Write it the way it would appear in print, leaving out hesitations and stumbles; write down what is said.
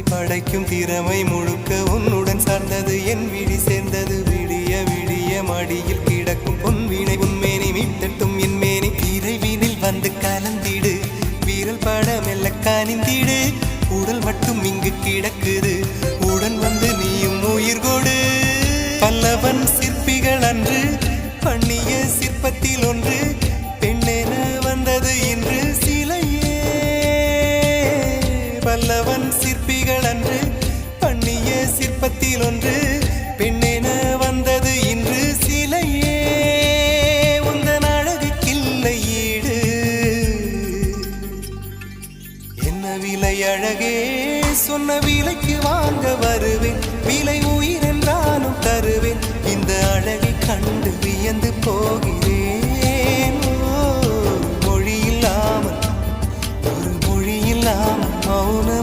படைக்கும் திறமை முழுக்க உன்னுடன் சார்ந்தது என் விழி சேர்ந்தது விடிய விடிய மடியில் கிடக்கும் பொன்வினை உன்மேனி மீட்டட்டும் என் மேனி இறைவினில் வந்து கலந்திடு வீரல் பட மெல்ல காணிந்திடு உடல் மட்டும் இங்கு கிடக்குது உடன் வந்து நீயும் உயிர் கொடு பல்லவன் சிற்பிகள் அன்று பண்ணிய சிற்பத்தில் ஒன்று பெண்ணென வந்தது இன்று சிலையே பல்லவன் சிற்பிகள் அன்று பண்ணிய சிற்பத்தில் ஒன்று பெண்ணென வந்தது இன்று சிலையே உந்தன் அழகுக்கில்லை ஈடு என்ன விலை அழகே சொன்ன விலைக்கு வாங்க வருவேன் விலை உயிர் என்றாலும் தருவேன் இந்த அழகை கண்டு வியந்து போகிறேன் மொழி இல்லாமல் ஒரு மொழி இல்லாமல் மௌன